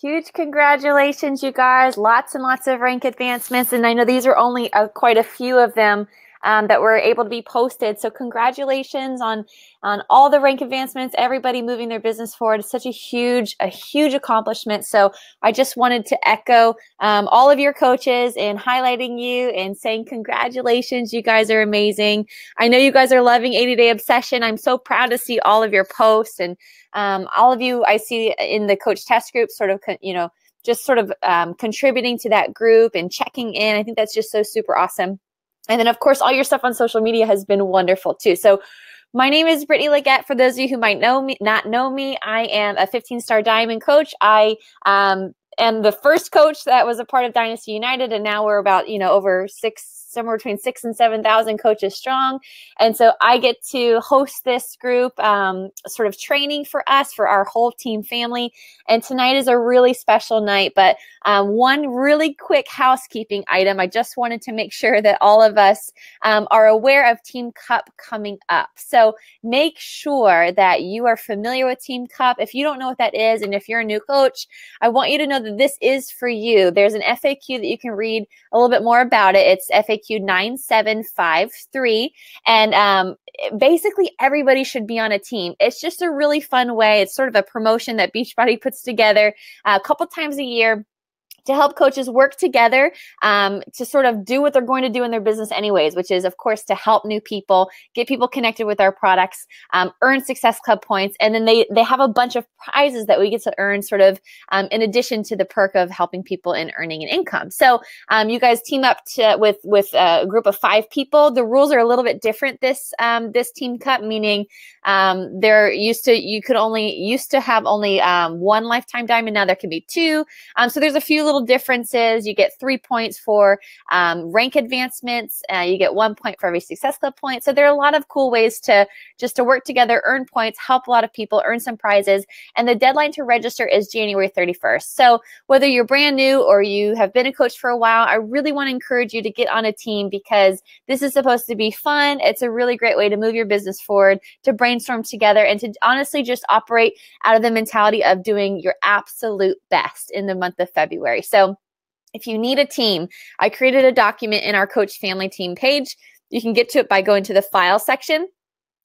Huge congratulations, you guys. Lots and lots of rank advancements. And I know these are only quite a few of them that were able to be posted. So congratulations on all the rank advancements, everybody moving their business forward. It's such a huge accomplishment. So I just wanted to echo all of your coaches and highlighting you and saying congratulations. You guys are amazing. I know you guys are loving 80-Day Obsession. I'm so proud to see all of your posts and all of you I see in the coach test group sort of, just sort of contributing to that group and checking in. I think that's just so super awesome. And then, of course, all your stuff on social media has been wonderful, too. So my name is Brittany Legette. For those of you who might not know me, I am a 15-star diamond coach. I am the first coach that was a part of Dynasty United, and now we're about, over somewhere between 6,000 and 7,000 coaches strong. And so I get to host this group, sort of training for us, for our whole team family. And tonight is a really special night, but one really quick housekeeping item. I just wanted to make sure that all of us are aware of Team Cup coming up. So make sure that you are familiar with Team Cup. If you don't know what that is, and if you're a new coach, I want you to know that this is for you. There's an FAQ that you can read a little bit more about it. It's FAQ 9753. And basically everybody should be on a team. It's just a really fun way. It's sort of a promotion that Beachbody puts together a couple times a year to help coaches work together to sort of do what they're going to do in their business anyways, which is, of course, to help new people, get people connected with our products, earn Success Club points. And then they have a bunch of prizes that we get to earn sort of in addition to the perk of helping people in earning an income. So you guys team up with a group of 5 people. The rules are a little bit different this Team Cup, meaning they're used to have only 1 lifetime diamond. Now there can be 2. So there's a few little differences. You get 3 points for rank advancements. You get 1 point for every Success Club point. So there are a lot of cool ways to work together, earn points, help a lot of people, earn some prizes. And the deadline to register is January 31st. So whether you're brand new or you have been a coach for a while, I really want to encourage you to get on a team because this is supposed to be fun. It's a really great way to move your business forward, to brainstorm together, and to honestly just operate out of the mentality of doing your absolute best in the month of February. So if you need a team, I created a document in our Coach Family Team page. You can get to it by going to the File section.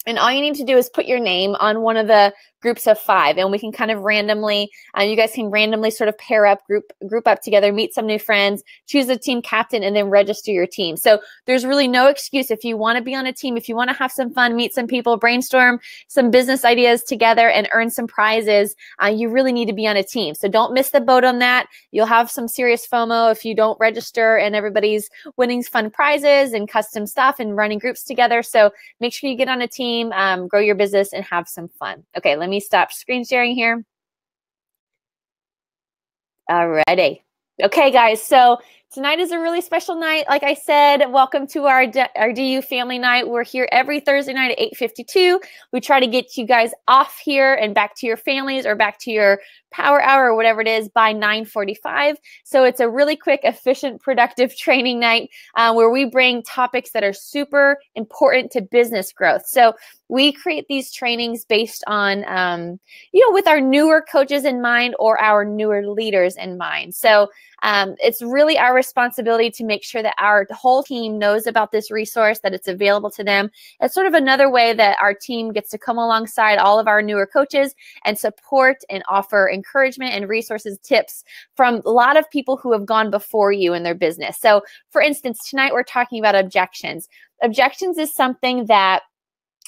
And all you need to do is put your name on one of the groups of 5, and we can kind of randomly, you guys can randomly sort of pair up, group up together, meet some new friends, choose a team captain, and then register your team. So there's really no excuse if you want to be on a team, if you want to have some fun, meet some people, brainstorm some business ideas together, and earn some prizes, you really need to be on a team. So don't miss the boat on that. You'll have some serious FOMO if you don't register and everybody's winning fun prizes and custom stuff and running groups together. So make sure you get on a team, grow your business, and have some fun. Okay, let me stop screen sharing here. Alrighty. Okay, guys, so tonight is a really special night. Like I said, welcome to our DU family night. We're here every Thursday night at 8:52. We try to get you guys off here and back to your families or back to your power hour or whatever it is by 9:45. So it's a really quick, efficient, productive training night where we bring topics that are super important to business growth. So we create these trainings based on, with our newer coaches in mind or our newer leaders in mind. So it's really our responsibility to make sure that our whole team knows about this resource, that it's available to them. It's sort of another way that our team gets to come alongside all of our newer coaches and support and offer encouragement and resources, tips from a lot of people who have gone before you in their business. So for instance, tonight we're talking about objections. Objections is something that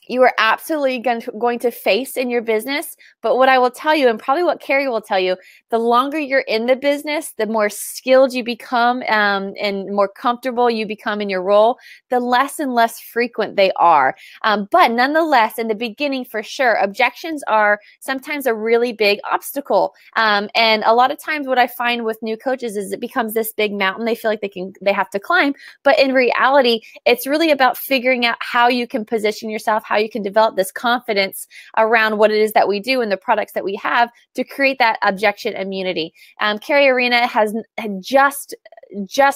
you are absolutely going to face in your business. But what I will tell you, and probably what Cari will tell you, the longer you're in the business, the more skilled you become and more comfortable you become in your role, the less and less frequent they are. But nonetheless, in the beginning, for sure, objections are sometimes a really big obstacle. And a lot of times what I find with new coaches is it becomes this big mountain they feel like they have to climb. But in reality, it's really about figuring out how you can position yourself, how you can develop this confidence around what it is that we do and the products that we have to create that objection immunity. Cari Arena had just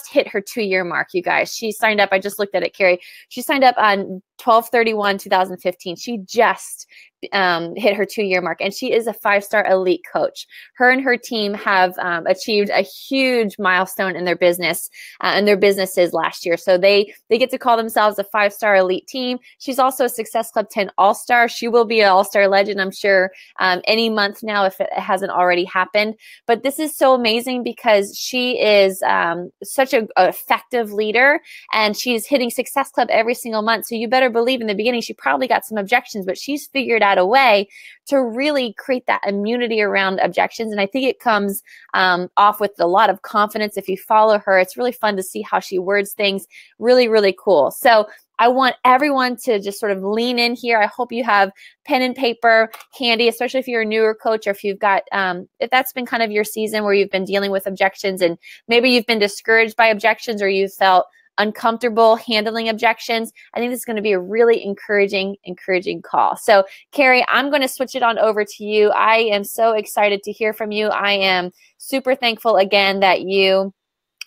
hit her 2-year mark, you guys. She signed up. I just looked at it, Cari. She signed up on 12/31/2015. She just hit her 2-year mark, and she is a 5-star elite coach. Her and her team have achieved a huge milestone in their business and their businesses last year. So they get to call themselves a 5-star elite team. She's also a Success Club 10 All-Star. She will be an All-Star legend, I'm sure, any month now if it hasn't already happened. But this is so amazing because she is such an effective leader, and she's hitting Success Club every single month. So you better believe in the beginning she probably got some objections, but she's figured out a way to really create that immunity around objections. And I think it comes off with a lot of confidence. If you follow her, it's really fun to see how she words things. Really, really cool. So I want everyone to just sort of lean in here. I hope you have pen and paper handy, especially if you're a newer coach, or if you've got, if that's been kind of your season where you've been dealing with objections, and maybe you've been discouraged by objections, or you felt uncomfortable handling objections. I think this is going to be a really encouraging call. So Cari, I'm going to switch it on over to you. I am so excited to hear from you. I am super thankful again that you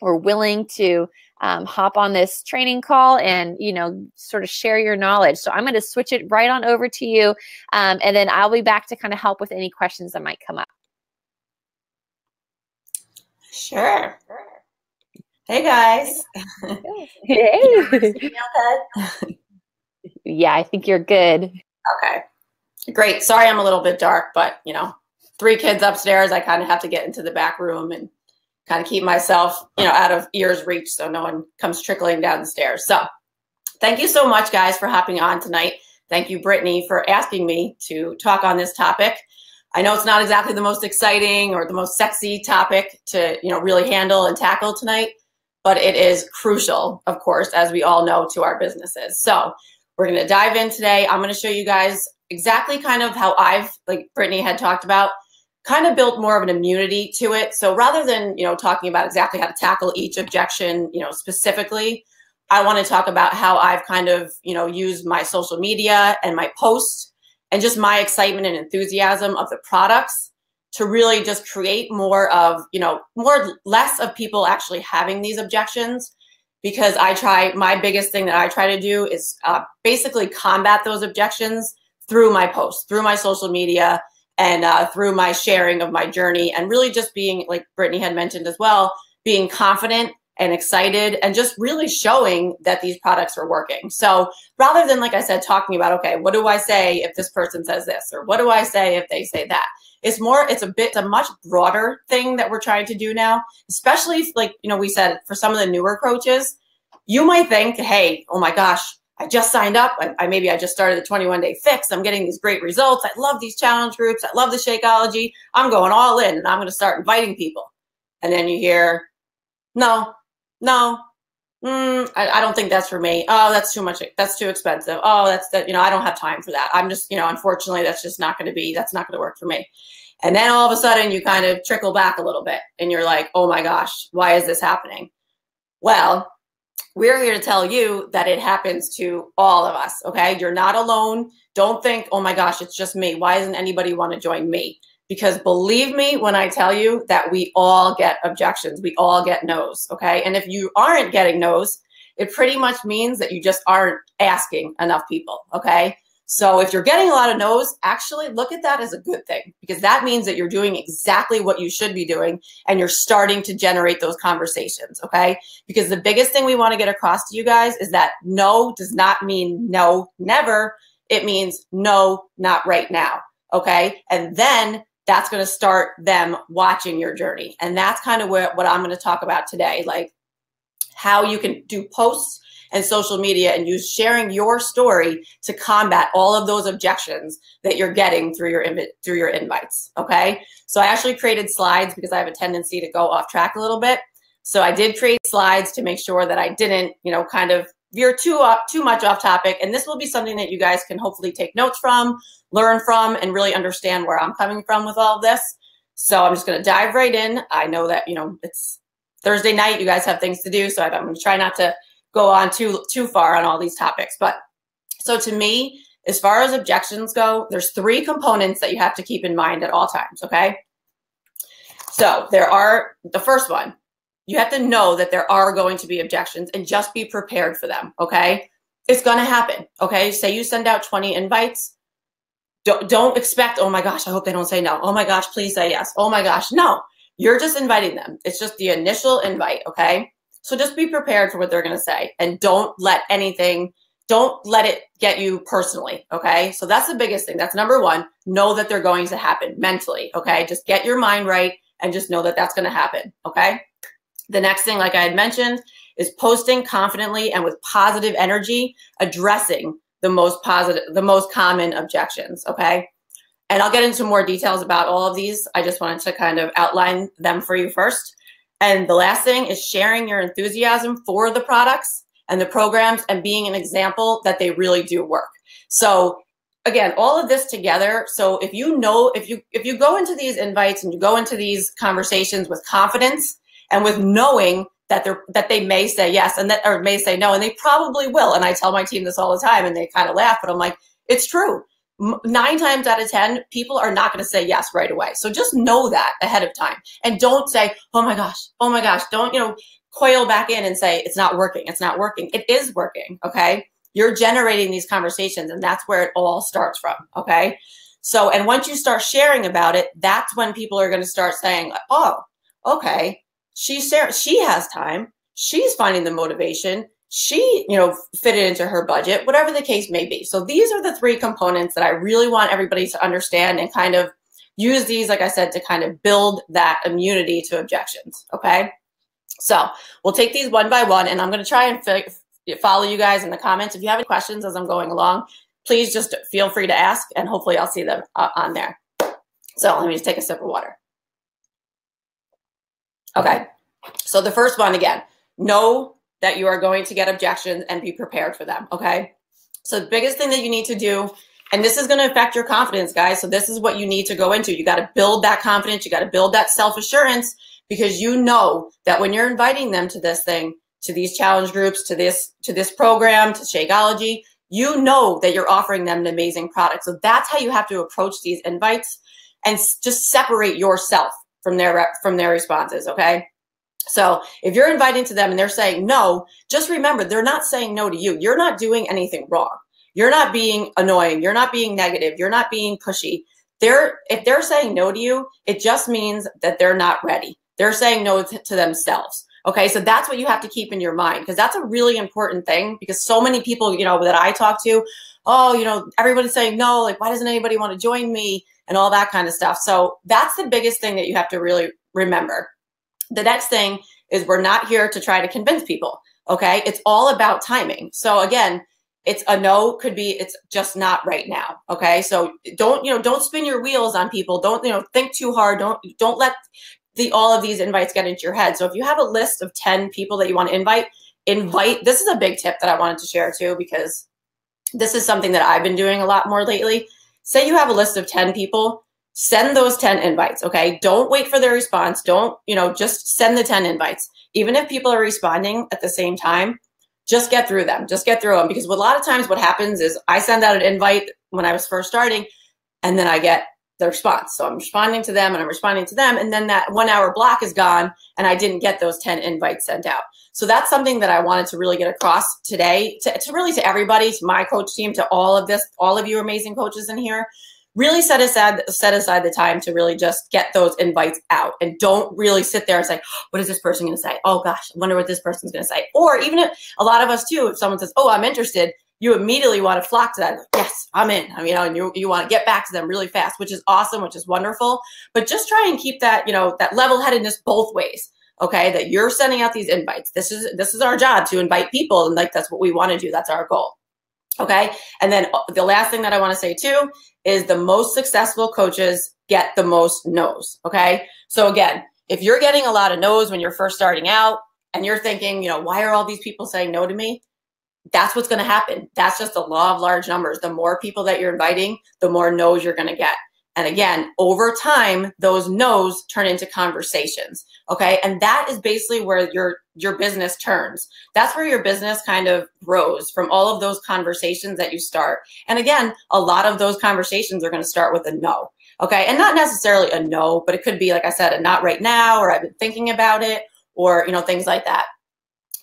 were willing to hop on this training call and, sort of share your knowledge. So I'm going to switch it right on over to you. And then I'll be back to kind of help with any questions that might come up. Sure. Hey guys. Hey. Yeah, I think you're good. Okay, great. Sorry, I'm a little bit dark, but 3 kids upstairs. I kind of have to get into the back room and kind of keep myself, out of ear's reach so no one comes trickling down the stairs. So thank you so much, guys, for hopping on tonight. Thank you, Brittany, for asking me to talk on this topic. I know it's not exactly the most exciting or the most sexy topic to, really handle and tackle tonight, but it is crucial, of course, as we all know, to our businesses. So we're going to dive in today. I'm going to show you guys exactly kind of how I've, like Brittany had talked about, kind of built more of an immunity to it. So rather than, talking about exactly how to tackle each objection, specifically, I want to talk about how I've kind of, used my social media and my posts and just my excitement and enthusiasm of the products to really just create more of, less of people actually having these objections, because my biggest thing that I try to do is basically combat those objections through my posts, through my social media, and through my sharing of my journey, and really just being, like Brittany had mentioned as well, being confident and excited and just really showing that these products are working. So rather than, like I said, talking about, okay, what do I say if this person says this, or what do I say if they say that? It's a much broader thing that we're trying to do now, especially if, like, we said, for some of the newer coaches, you might think, hey, oh my gosh, I just signed up. Maybe I just started the 21-day fix. I'm getting these great results. I love these challenge groups. I love the Shakeology. I'm going all in and I'm going to start inviting people. And then you hear, no, I don't think that's for me. Oh, that's too much. That's too expensive. Oh, I don't have time for that. I'm just, unfortunately, that's not going to work for me. And then all of a sudden you kind of trickle back a little bit and you're like, oh my gosh, why is this happening? Well, we're here to tell you that it happens to all of us, okay? You're not alone. Don't think, oh my gosh, it's just me. Why doesn't anybody want to join me? Because believe me when I tell you that we all get objections. We all get no's, okay? And if you aren't getting no's, it pretty much means that you just aren't asking enough people, okay? So if you're getting a lot of no's, actually look at that as a good thing, because that means that you're doing exactly what you should be doing and you're starting to generate those conversations, okay? Because the biggest thing we want to get across to you guys is that no does not mean no, never. It means no, not right now, okay? And then that's going to start them watching your journey. And that's kind of what I'm going to talk about today, like how you can do posts and social media and use sharing your story to combat all of those objections that you're getting through your invites, okay? So I actually created slides because I have a tendency to go off track a little bit. So I did create slides to make sure that I didn't, kind of veer too much off topic. And this will be something that you guys can hopefully take notes from, learn from, and really understand where I'm coming from with all of this. So I'm just going to dive right in. I know that, it's Thursday night. You guys have things to do. So I'm going to try not to go on too far on all these topics. But so to me, as far as objections go, there's 3 components that you have to keep in mind at all times, okay? So the first one, you have to know that there are going to be objections and just be prepared for them, okay? It's going to happen. Okay. Say you send out 20 invites. Don't expect, oh my gosh, I hope they don't say no. Oh my gosh, please say yes. Oh my gosh. No, you're just inviting them. It's just the initial invite. Okay. So just be prepared for what they're going to say, and don't let it get you personally. Okay. So that's the biggest thing. That's number one. Know that they're going to happen mentally. Okay. Just get your mind right and just know that that's going to happen. Okay. The next thing, like I had mentioned, is posting confidently and with positive energy, addressing the most common objections. Okay. And I'll get into more details about all of these. I just wanted to kind of outline them for you first. And the last thing is sharing your enthusiasm for the products and the programs and being an example that they really do work. So again, all of this together. So if you go into these invites and you go into these conversations with confidence and with knowing that they may say yes or may say no, and they probably will. And I tell my team this all the time and they kind of laugh, but I'm like, it's true. 9 times out of 10, people are not going to say yes right away. So just know that ahead of time, and don't say, oh my gosh, don't, coil back in and say, it's not working. It's not working. It is working. Okay. You're generating these conversations, and that's where it all starts from. Okay. So, and once you start sharing about it, that's when people are going to start saying, oh, okay, she has time. She's finding the motivation. She, fit it into her budget, whatever the case may be. So these are the 3 components that I really want everybody to understand and kind of use these, like I said, to kind of build that immunity to objections. Okay. So we'll take these one by one, and I'm going to try and follow you guys in the comments. If you have any questions as I'm going along, please just feel free to ask, and hopefully I'll see them on there. So let me just take a sip of water. Okay. So the first one, again, know that you are going to get objections and be prepared for them. Okay. So the biggest thing that you need to do, and this is going to affect your confidence, guys. So this is what you need to go into. You got to build that confidence. You got to build that self-assurance, because you know that when you're inviting them to this thing, to these challenge groups, to this program, to Shakeology, you know that you're offering them an amazing product. So that's how you have to approach these invites, and just separate yourself from their responses. Okay. So if you're inviting to them and they're saying no, just remember, they're not saying no to you. You're not doing anything wrong. You're not being annoying. You're not being negative. You're not being pushy. If they're saying no to you, it just means that they're not ready. They're saying no to themselves. Okay. So that's what you have to keep in your mind, because that's a really important thing, because so many people, that I talk to, everybody's saying no, like, why doesn't anybody want to join me and all that kind of stuff. So that's the biggest thing that you have to really remember. The next thing is, we're not here to try to convince people. Okay. It's all about timing. So again, it's a no, could be, it's just not right now. Okay. So don't spin your wheels on people. Don't, think too hard. Don't let all of these invites get into your head. So if you have a list of 10 people that you want to invite, this is a big tip that I wanted to share too, because this is something that I've been doing a lot more lately. Say you have a list of 10 people, send those 10 invites. Okay. Don't wait for their response. Don't, just send the 10 invites. Even if people are responding at the same time, just get through them. Just get through them. Because a lot of times what happens is, I send out an invite when I was first starting, and then I get the response. So I'm responding to them and I'm responding to them. And then that 1 hour block is gone, and I didn't get those 10 invites sent out. So that's something that I wanted to really get across today to everybody, to my coach team, to all of you amazing coaches in here. Really set aside the time to really just get those invites out, and don't really sit there and say, what is this person going to say? Oh gosh, I wonder what this person's going to say. Or even if a lot of us too, if someone says, oh, I'm interested, you immediately want to flock to that. Like, yes, I'm in. And you want to get back to them really fast, which is awesome, which is wonderful. But just try and keep that, that level-headedness both ways. Okay, that you're sending out these invites. This is our job, to invite people, and that's what we want to do. That's our goal. Okay. And then the last thing that I want to say too is, the most successful coaches get the most no's. Okay. So again, if you're getting a lot of no's when you're first starting out, and you're thinking, why are all these people saying no to me? That's what's going to happen. That's just the law of large numbers. The more people that you're inviting, the more no's you're going to get. And again, over time, those no's turn into conversations. Okay. And that is basically where your business turns. That's where your business kind of grows, from all of those conversations that you start. And again, a lot of those conversations are going to start with a no. Okay. And not necessarily a no, but it could be, like I said, a not right now, or I've been thinking about it, or, things like that.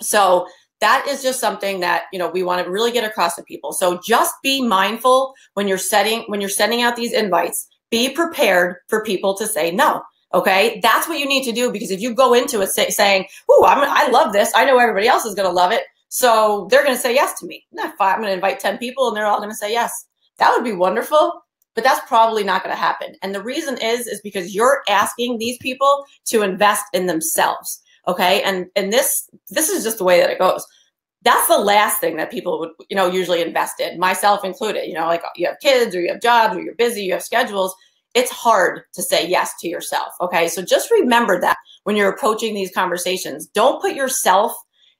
So that is just something that, we want to really get across to people. So just be mindful when you're sending out these invites, be prepared for people to say no. Okay. That's what you need to do, because if you go into it saying, "Ooh, I love this. I know everybody else is going to love it, so they're going to say yes to me. I'm going to invite 10 people and they're all going to say yes." That would be wonderful, but that's probably not going to happen. And the reason is because you're asking these people to invest in themselves. Okay. And this is just the way that it goes. That's the last thing that people would, usually invest in, myself included. Like you have kids or you have jobs or you're busy, you have schedules. It's hard to say yes to yourself. Okay. So just remember that when you're approaching these conversations, don't put yourself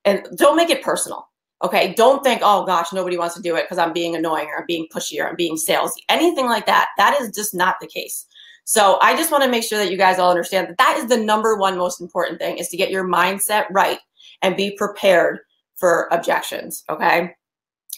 and don't make it personal. Okay. Don't think, "Oh gosh, nobody wants to do it because I'm being annoying or I'm being pushy or I'm being salesy," anything like that. That is just not the case. So I just want to make sure that you guys all understand that that is the number one most important thing, is to get your mindset right and be prepared for objections. Okay.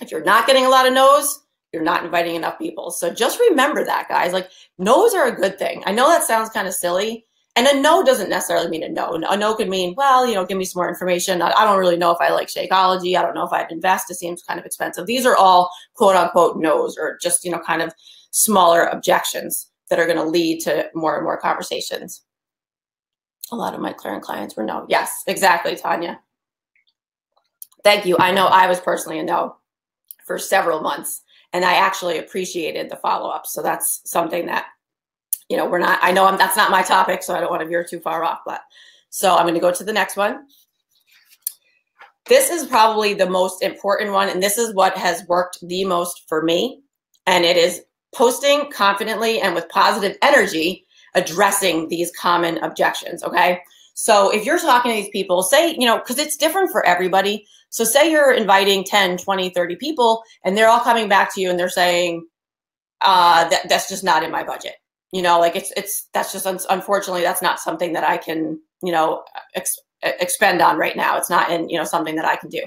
If you're not getting a lot of no's, you're not inviting enough people. So just remember that, guys. Like, no's are a good thing. I know that sounds kind of silly. And a no doesn't necessarily mean a no. A no could mean, "Well, give me some more information. I don't really know if I like Shakeology. I don't know if I'd invest. It seems kind of expensive." These are all quote unquote no's, or just, kind of smaller objections that are going to lead to more and more conversations. A lot of my current clients were no. Yes, exactly, Tanya. Thank you. I know I was personally a no for several months. And I actually appreciated the follow-up. So that's something that, that's not my topic, so I don't want to veer too far off. But so I'm going to go to the next one. This is probably the most important one. And this is what has worked the most for me. And it is posting confidently and with positive energy, addressing these common objections. Okay. So if you're talking to these people, say, because it's different for everybody. So say you're inviting 10, 20, 30 people and they're all coming back to you and they're saying, that's just not in my budget. That's just, unfortunately, that's not something that I can, expend on right now. It's not in, something that I can do.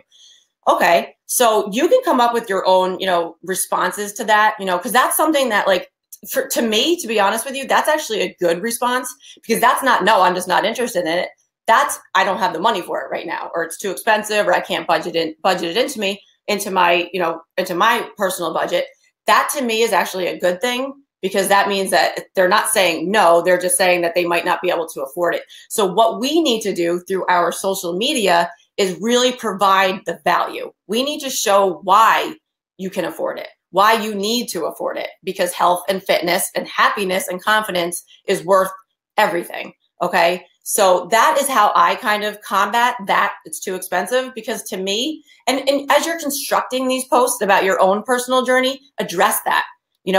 Okay. So you can come up with your own, responses to that, because that's something that, like, to me, to be honest with you, that's actually a good response, because that's not, "No, I'm just not interested in it." That's, "I don't have the money for it right now," or "It's too expensive," or "I can't budget it into my personal budget." That to me is actually a good thing, because that means that they're not saying no, they're just saying that they might not be able to afford it. So what we need to do through our social media is really provide the value. We need to show why you can afford it, why you need to afford it, because health and fitness and happiness and confidence is worth everything. Okay. So that is how I kind of combat that. It's too expensive, because to me, and as you're constructing these posts about your own personal journey, address that,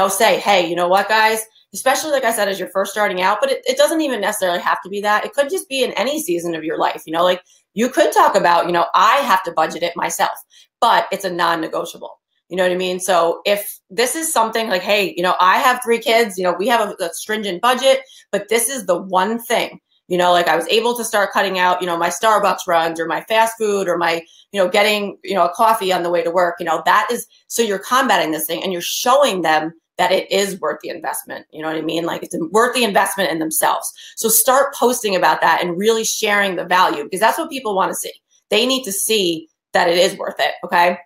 say, "Hey, you know what, guys," especially, like I said, as you're first starting out, but it doesn't even necessarily have to be that. It could just be in any season of your life, like you could talk about, "I have to budget it myself, but it's a non-negotiable." You know what I mean? So if this is something like, "Hey, I have 3 kids, we have a stringent budget, but this is the one thing, like I was able to start cutting out, my Starbucks runs or my fast food or my, getting, a coffee on the way to work." That is, so you're combating this thing and you're showing them that it is worth the investment. You know what I mean? Like, it's worth the investment in themselves. So start posting about that and really sharing the value, because that's what people want to see. They need to see that it is worth it. Okay.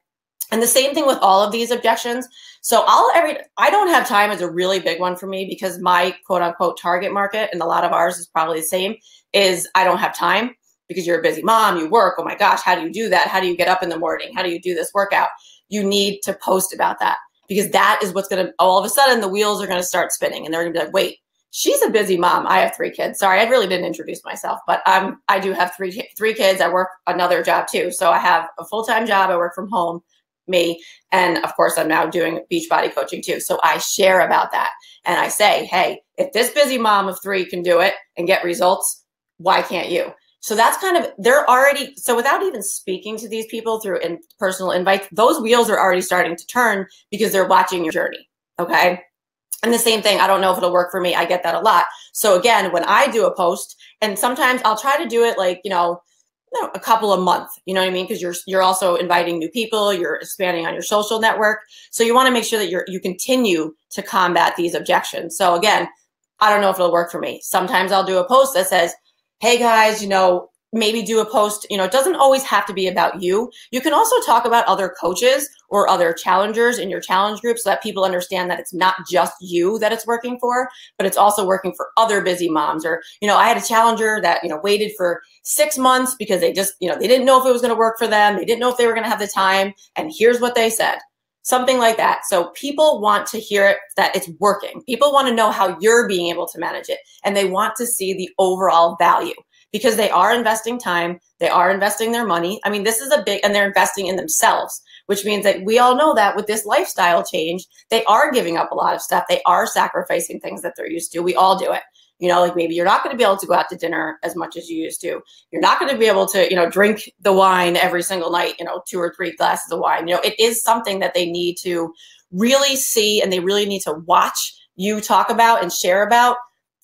And the same thing with all of these objections. So I don't have time is a really big one for me, because my quote unquote target market, and a lot of ours is probably the same, is I don't have time, because you're a busy mom, you work. Oh my gosh, how do you do that? How do you get up in the morning? How do you do this workout? You need to post about that, because that is what's going to, all of a sudden the wheels are going to start spinning, and they're going to be like, "Wait, she's a busy mom. I have 3 kids. Sorry, I really didn't introduce myself, but I do have three kids. I work another job too. So I have a full-time job. I work from home. Me. And of course, I'm now doing Beachbody coaching too. So I share about that. And I say, "Hey, if this busy mom of 3 can do it and get results, why can't you?" So that's kind of, they're already, so without even speaking to these people through personal invites, those wheels are already starting to turn, because they're watching your journey. Okay. And the same thing, I don't know if it'll work for me. I get that a lot. So again, when I do a post, and sometimes I'll try to do it like, a couple of months, you know what I mean? Because you're also inviting new people, you're expanding on your social network. So you want to make sure that you continue to combat these objections. So again, I don't know if it'll work for me. Sometimes I'll do a post that says, "Hey guys, maybe do a post, it doesn't always have to be about you. You can also talk about other coaches or other challengers in your challenge group so that people understand that it's not just you that it's working for, but it's also working for other busy moms. Or, I had a challenger that, waited for 6 months because they just, they didn't know if it was going to work for them. They didn't know if they were going to have the time. And here's what they said. Something like that. So people want to hear it, that it's working. People want to know how you're being able to manage it. And they want to see the overall value, because they are investing time, they are investing their money. I mean, this is and they're investing in themselves, which means that we all know that with this lifestyle change, they are giving up a lot of stuff. They are sacrificing things that they're used to. We all do it. Like maybe you're not going to be able to go out to dinner as much as you used to. You're not going to be able to, drink the wine every single night, 2 or 3 glasses of wine. It is something that they need to really see, and they really need to watch you talk about and share about,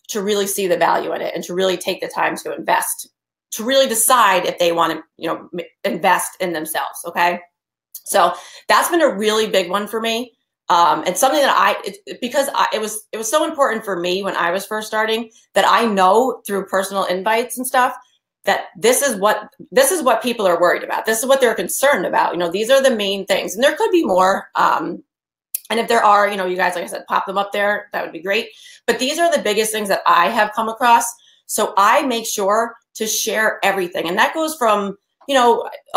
to really see the value in it and to really take the time to invest, to really decide if they want to, invest in themselves. Okay. So that's been a really big one for me. And something that it was so important for me when I was first starting, that I know through personal invites and stuff, that this is what people are worried about. This is what they're concerned about. These are the main things, and there could be more. And if there are, you guys, like I said, pop them up there. That would be great. But these are the biggest things that I have come across. So I make sure to share everything. And that goes from, a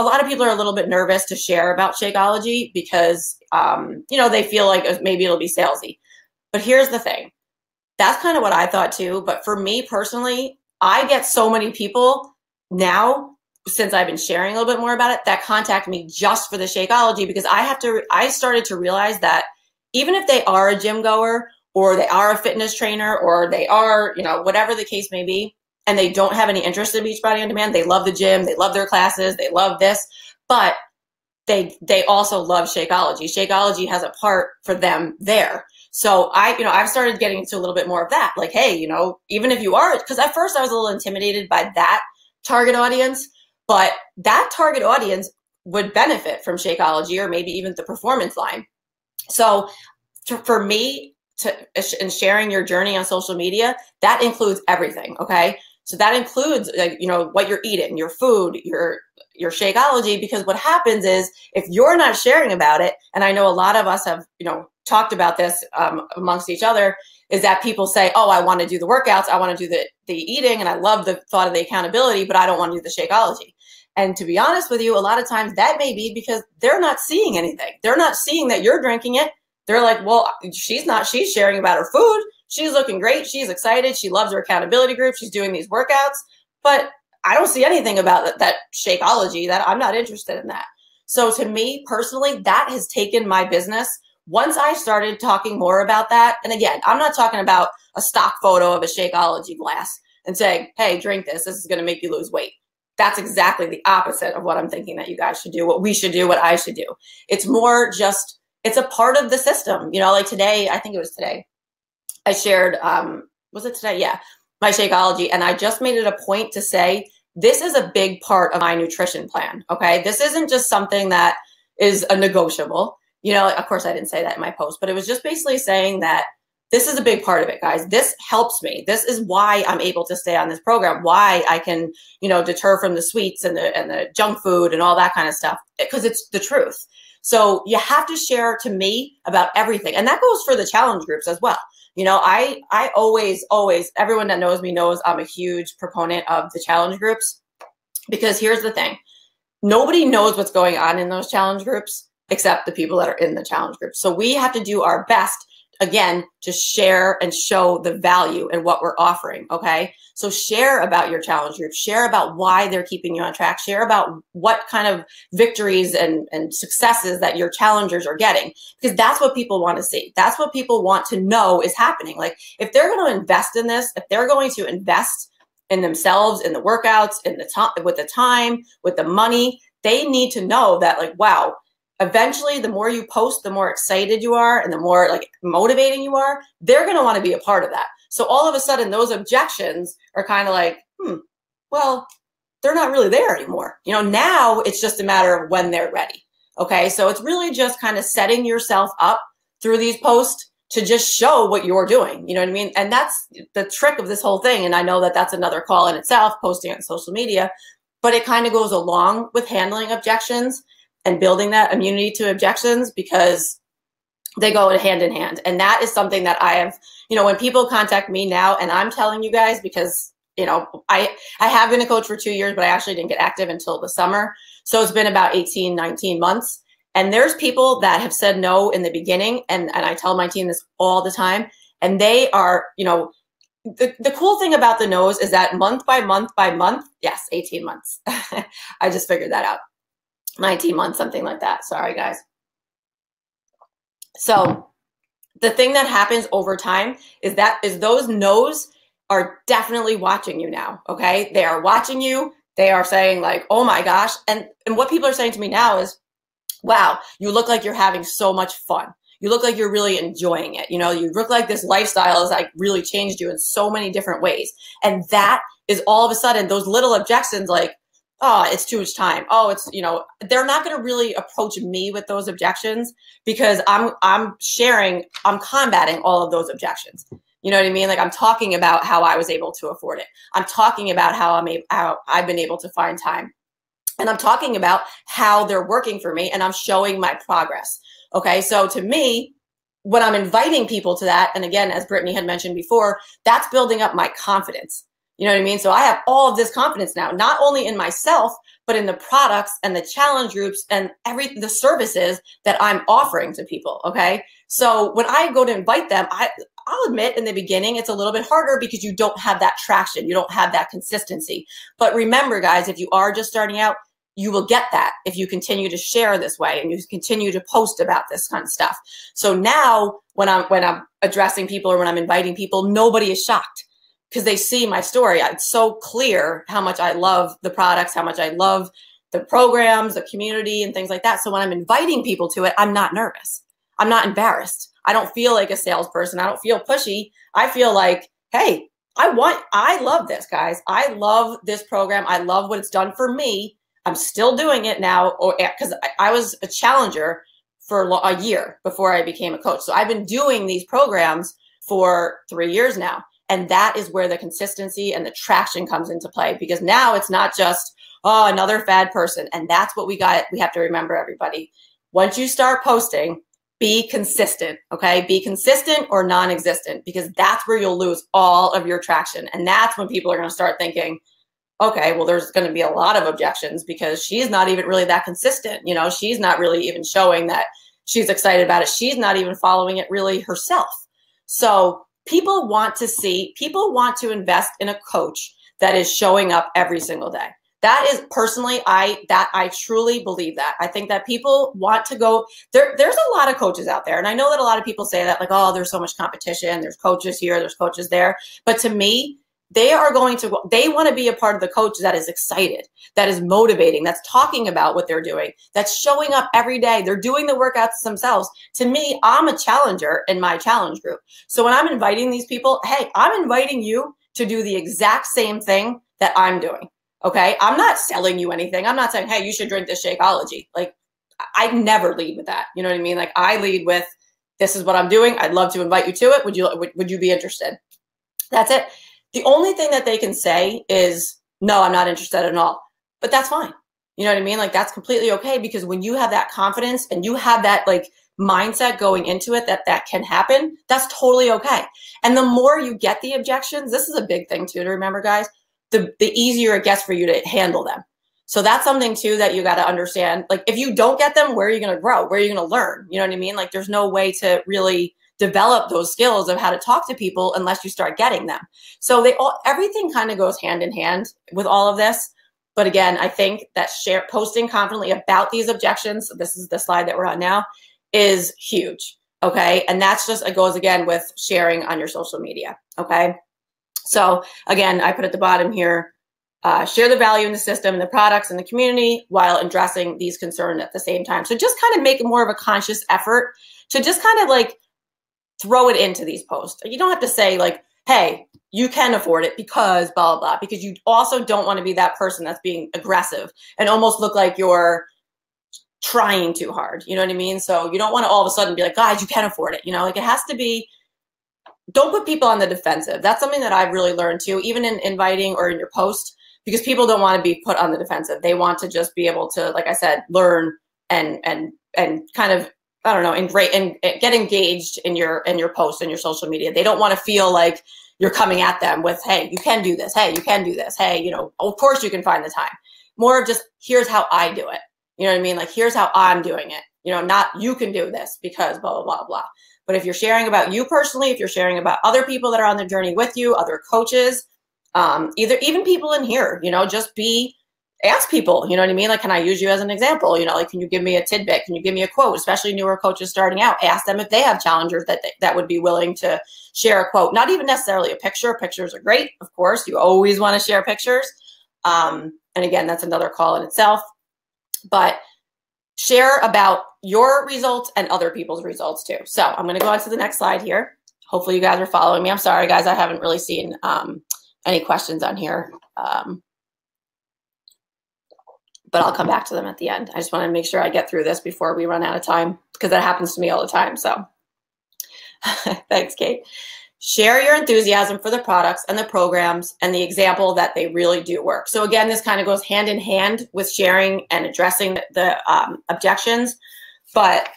lot of people are a little bit nervous to share about Shakeology because, they feel like maybe it'll be salesy. But here's the thing. That's kind of what I thought too. But for me personally, I get so many people now, since I've been sharing a little bit more about it, that contact me just for the Shakeology, because I started to realize that even if they are a gym goer, or they are a fitness trainer, or they are, whatever the case may be, and they don't have any interest in Beachbody On Demand, they love the gym, they love their classes, they love this, but they also love Shakeology. Shakeology has a part for them there. So I've started getting into a little bit more of that. Like, hey, even if you are, because at first I was a little intimidated by that target audience, but that target audience would benefit from Shakeology, or maybe even the performance line. So for me, in sharing your journey on social media, that includes everything. Okay. So that includes, what you're eating, your food, your Shakeology, because what happens is if you're not sharing about it, and I know a lot of us have, talked about this amongst each other, is that people say, oh, I want to do the workouts, I want to do the eating, and I love the thought of the accountability, but I don't want to do the Shakeology. And to be honest with you, a lot of times that may be because they're not seeing anything. They're not seeing that you're drinking it. They're like, well, she's sharing about her food. She's looking great. She's excited. She loves her accountability group. She's doing these workouts, but I don't see anything about that Shakeology. That I'm not interested in that. So to me personally, that has taken my business. Once I started talking more about that, and again, I'm not talking about a stock photo of a Shakeology glass and saying, hey, drink this. This is going to make you lose weight. That's exactly the opposite of what I'm thinking that you guys should do, what we should do, what I should do. It's more just, it's a part of the system. Like today, I think it was today, I shared, was it today? Yeah, my Shakeology. And I just made it a point to say, this is a big part of my nutrition plan. Okay. This isn't just something that is a negotiable. Of course I didn't say that in my post, but it was just basically saying that this is a big part of it, guys. This helps me. This is why I'm able to stay on this program, why I can, deter from the sweets and the junk food and all that kind of stuff, because it's the truth. So you have to share to me about everything. And that goes for the challenge groups as well. I always, everyone that knows me knows I'm a huge proponent of the challenge groups, because here's the thing. Nobody knows what's going on in those challenge groups except the people that are in the challenge groups. So we have to do our best, again, to share and show the value in what we're offering. Okay. So share about your challenge group, share about why they're keeping you on track, share about what kind of victories and successes that your challengers are getting, because that's what people want to see. That's what people want to know is happening. Like if they're going to invest in this, if they're going to invest in themselves, in the workouts, in the time, with the time, with the money, they need to know that, like, wow, eventually, the more you post, the more excited you are and the more like motivating you are, they're going to want to be a part of that. So all of a sudden, those objections are kind of like, well, they're not really there anymore. Now it's just a matter of when they're ready. Okay. So it's really just kind of setting yourself up through these posts to just show what you're doing. You know what I mean? And that's the trick of this whole thing. And I know that that's another call in itself, posting on social media. but it kind of goes along with handling objections and building that immunity to objections because they go hand in hand. And that is something that I have, when people contact me now, and I'm telling you guys because, I have been a coach for 2 years, but I actually didn't get active until the summer. So it's been about 18, 19 months. And there's people that have said no in the beginning. And I tell my team this all the time. And they are, the cool thing about the no's is that month by month by month, yes, 18 months. I just figured that out. 19 months, something like that. Sorry, guys. So the thing that happens over time is those no's are definitely watching you now, okay? They are watching you. They are saying like, oh my gosh. And what people are saying to me now is, wow, you look like you're having so much fun. You look like you're really enjoying it. You look like this lifestyle has like really changed you in so many different ways. And that is all of a sudden those little objections like, oh, it's too much time. Oh, it's, they're not going to really approach me with those objections because I'm combating all of those objections. You know what I mean? Like I'm talking about how I was able to afford it. I'm talking about how I've been able to find time. And I'm talking about how they're working for me and I'm showing my progress. Okay. So to me, when I'm inviting people to that, and again, as Brittany had mentioned before, that's building up my confidence. You know what I mean? So I have all of this confidence now, not only in myself, but in the products and the challenge groups and the services that I'm offering to people. Okay. So when I go to invite them, I'll admit in the beginning, it's a little bit harder because you don't have that traction. You don't have that consistency. But remember, guys, if you are just starting out, you will get that if you continue to share this way and you continue to post about this kind of stuff. So now when I'm addressing people or when I'm inviting people, nobody is shocked because they see my story. It's so clear how much I love the products, how much I love the programs, the community and things like that. So when I'm inviting people to it, I'm not nervous. I'm not embarrassed. I don't feel like a salesperson. I don't feel pushy. I feel like, hey, I love this, guys. I love this program. I love what it's done for me. I'm still doing it now because I was a challenger for a year before I became a coach. So I've been doing these programs for 3 years now. And that is where the consistency and the traction comes into play because now it's not just, oh, another fad person. And that's what we have to remember, everybody. Once you start posting, be consistent, okay? Be consistent or non-existent because that's where you'll lose all of your traction. And that's when people are going to start thinking, okay, well, there's going to be a lot of objections because she's not even really that consistent. She's not really even showing that she's excited about it. She's not even following it really herself. So people want to invest in a coach that is showing up every single day. That is personally, I truly believe that. I think that people want to go there. There's a lot of coaches out there. And I know that a lot of people say that like, oh, there's so much competition. There's coaches here, there's coaches there. But to me, they want to be a part of the coach that is excited, that is motivating, that's talking about what they're doing, that's showing up every day. They're doing the workouts themselves. To me, I'm a challenger in my challenge group. So when I'm inviting these people, hey, I'm inviting you to do the exact same thing that I'm doing. Okay. I'm not selling you anything. I'm not saying, hey, you should drink this Shakeology. Like I never lead with that. You know what I mean? Like I lead with, this is what I'm doing. I'd love to invite you to it. Would you be interested? That's it. The only thing that they can say is, no, I'm not interested at all. But that's fine. You know what I mean? Like that's completely okay because when you have that confidence and you have that like mindset going into it that can happen, that's totally okay. And the more you get the objections, this is a big thing too to remember, guys, the easier it gets for you to handle them. So that's something too that you got to understand. Like if you don't get them, where are you going to grow? Where are you going to learn? You know what I mean? Like there's no way to really develop those skills of how to talk to people unless you start getting them. So everything kind of goes hand in hand with all of this. But again, I think that posting confidently about these objections, this is the slide that we're on now, is huge. Okay. And that's just, it goes again with sharing on your social media. Okay. So again, I put at the bottom here, share the value in the system and the products and the community while addressing these concerns at the same time. So just kind of make more of a conscious effort to just kind of like throw it into these posts. You don't have to say like, hey, you can afford it because blah, blah, blah, because you also don't want to be that person that's being aggressive and almost look like you're trying too hard. You know what I mean? So you don't want to all of a sudden be like, guys, you can afford it. Like it has to be, don't put people on the defensive. That's something that I've really learned too, even in inviting or in your post. because people don't want to be put on the defensive. They want to just be able to, like I said, learn and kind of, I don't know, and get engaged in your posts and your social media. They don't want to feel like you're coming at them with, hey, you can do this. Hey, you can do this. Hey, you know, of course you can find the time. More of just, here's how I do it. You know what I mean? Like, here's how I'm doing it. You know, not you can do this because blah, blah, blah, blah. But if you're sharing about you personally, if you're sharing about other people that are on the journey with you, other coaches, even people in here, you know, just ask people, you know what I mean? Like, can I use you as an example? You know, like, can you give me a tidbit? Can you give me a quote? Especially newer coaches starting out, ask them if they have challengers that would be willing to share a quote. Not even necessarily a picture. Pictures are great. Of course, you always want to share pictures. And again, that's another call in itself, but share about your results and other people's results too. So I'm going to go on to the next slide here. Hopefully you guys are following me. I'm sorry, guys. I haven't really seen any questions on here. But I'll come back to them at the end. I just want to make sure I get through this before we run out of time, because that happens to me all the time. So thanks, Kate. Share your enthusiasm for the products and the programs and the example that they really do work. So again, this kind of goes hand in hand with sharing and addressing the objections, but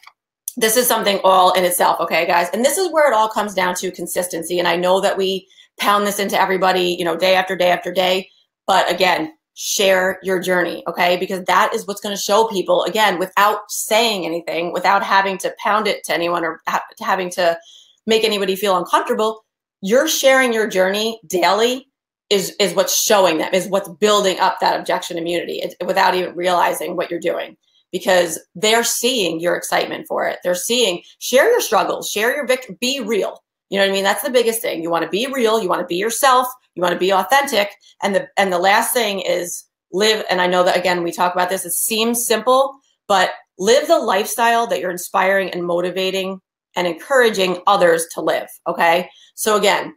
this is something all in itself, okay, guys? And this is where it all comes down to consistency. And I know that we pound this into everybody, you know, day after day after day, but again, share your journey, okay? Because that is what's going to show people, again, without saying anything, without having to pound it to anyone or having to make anybody feel uncomfortable. You're sharing your journey daily is what's showing them, is what's building up that objection immunity without even realizing what you're doing, because they're seeing your excitement for it. They're seeing, share your struggles, share your victory, be real. You know what I mean? That's the biggest thing. You want to be real. You want to be yourself. You want to be authentic. And the last thing is live. And I know that, again, we talk about this, it seems simple, but live the lifestyle that you're inspiring and motivating and encouraging others to live. Okay. So again,